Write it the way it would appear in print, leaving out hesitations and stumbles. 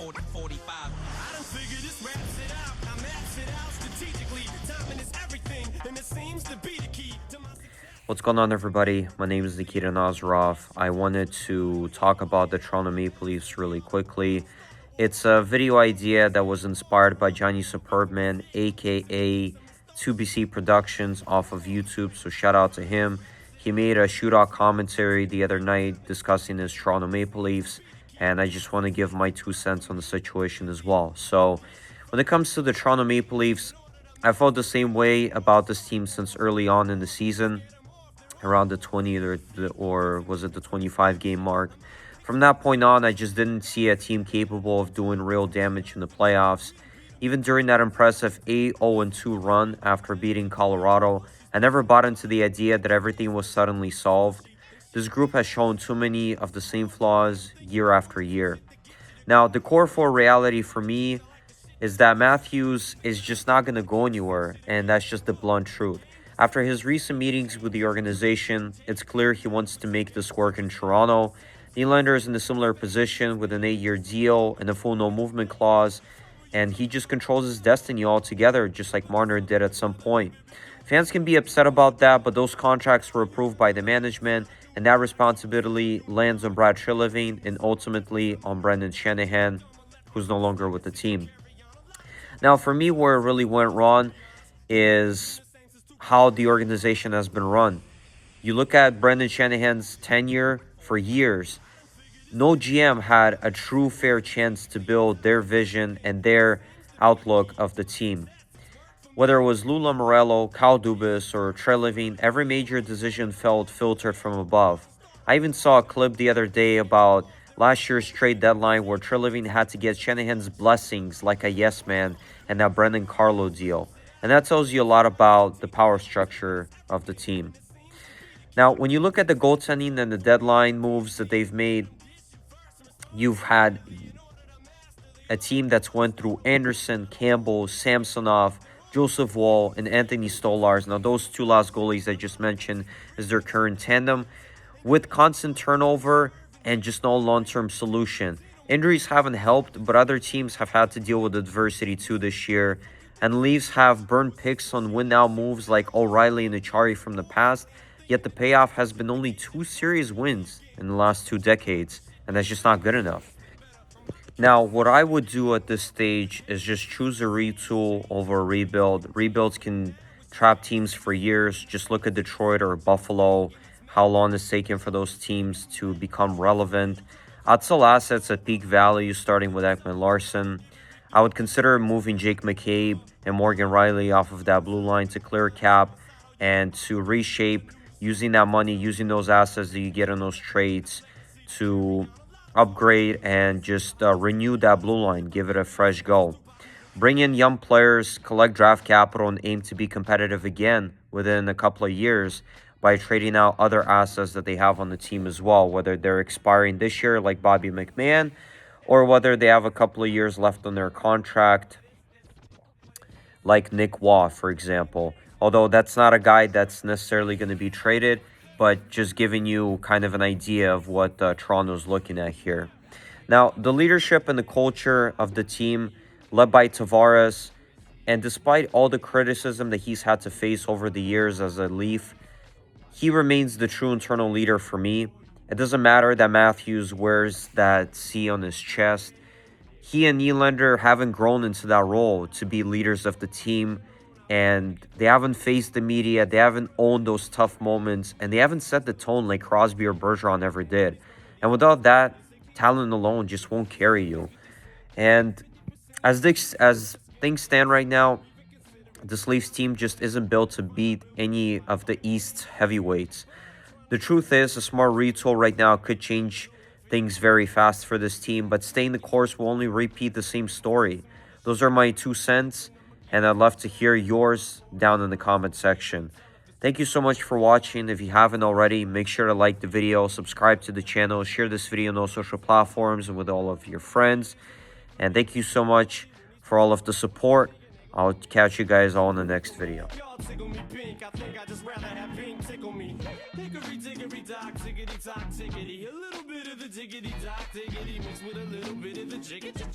45. I done figured this raps it out. I maps it out strategically. Timing is everything, and it seems to be the key to my... What's going on, everybody? My name is Nikita Nazarov. I wanted to talk about the Toronto Maple Leafs really quickly. It's a video idea that was inspired by Johnny Superbman, aka 2BC Productions, off of YouTube, so shout out to him. He made a shootout commentary the other night discussing his Toronto Maple Leafs, and I just want to give my 2 cents on the situation as well. So when it comes to the Toronto Maple Leafs, I felt the same way about this team since early on in the season, around the 20 or was it the 25 game mark. From that point on, I just didn't see a team capable of doing real damage in the playoffs. Even during that impressive 8-0-2 run after beating Colorado, I never bought into the idea that everything was suddenly solved. This group has shown too many of the same flaws year after year. Now, the core for reality for me is that Matthews is just not going to go anywhere, and that's just the blunt truth. After his recent meetings with the organization, it's clear he wants to make this work in Toronto. Nylander is in a similar position with an 8-year deal and a full no-movement clause, and he just controls his destiny altogether, just like Marner did at some point. Fans can be upset about that, but those contracts were approved by the management, and that responsibility lands on Brad Treliving and ultimately on Brendan Shanahan, who's no longer with the team. Now, for me, where it really went wrong is how the organization has been run. You look at Brendan Shanahan's tenure for years, no GM had a true fair chance to build their vision and their outlook of the team. Whether it was Lou Lamoriello, Kyle Dubas, or Treliving, every major decision felt filtered from above. I even saw a clip the other day about last year's trade deadline where Treliving had to get Shanahan's blessings like a yes man and that Brendan Carlo deal. And that tells you a lot about the power structure of the team. Now, when you look at the goaltending and the deadline moves that they've made, you've had a team that's went through Anderson, Campbell, Samsonov, Joseph Woll, and Anthony Stolarz. Now, those two last goalies I just mentioned is their current tandem, with constant turnover and just no long-term solution. Injuries haven't helped, but other teams have had to deal with adversity too this year. And Leafs have burned picks on win-now moves like O'Reilly and Achari from the past, yet the payoff has been only 2 series wins in the last 2 decades, and that's just not good enough. Now, what I would do at this stage is just choose a retool over a rebuild. Rebuilds can trap teams for years. Just look at Detroit or Buffalo, how long it's taken for those teams to become relevant. I'd sell assets at peak value, starting with Ekman-Larsson. I would consider moving Jake McCabe and Morgan Riley off of that blue line to clear cap and to reshape, using that money, using those assets that you get in those trades to upgrade and just renew that blue line, give it a fresh go. Bring in young players, collect draft capital, and aim to be competitive again within a couple of years by trading out other assets that they have on the team as well, whether they're expiring this year like Bobby McMahon, or whether they have a couple of years left on their contract like Nick Waugh, for example. Although that's not a guy that's necessarily going to be traded, but just giving you kind of an idea of what Toronto's looking at here. Now, the leadership and the culture of the team, led by Tavares, and despite all the criticism that he's had to face over the years as a Leaf, he remains the true internal leader for me. It doesn't matter that Matthews wears that C on his chest. He and Nylander haven't grown into that role to be leaders of the team, and they haven't faced the media, they haven't owned those tough moments, and they haven't set the tone like Crosby or Bergeron ever did. And without that, talent alone just won't carry you. And as things stand right now, this Leafs team just isn't built to beat any of the East's heavyweights. The truth is, a smart retool right now could change things very fast for this team, but staying the course will only repeat the same story. Those are my 2 cents, and I'd love to hear yours down in the comment section. Thank you so much for watching. If you haven't already, make sure to like the video, subscribe to the channel, share this video on all social platforms and with all of your friends. And thank you so much for all of the support. I'll catch you guys all in the next video. Hickory dickory dock, tickety tock, tickety. A little bit of the diggity dock, diggity mixed with a little bit of the jiggy.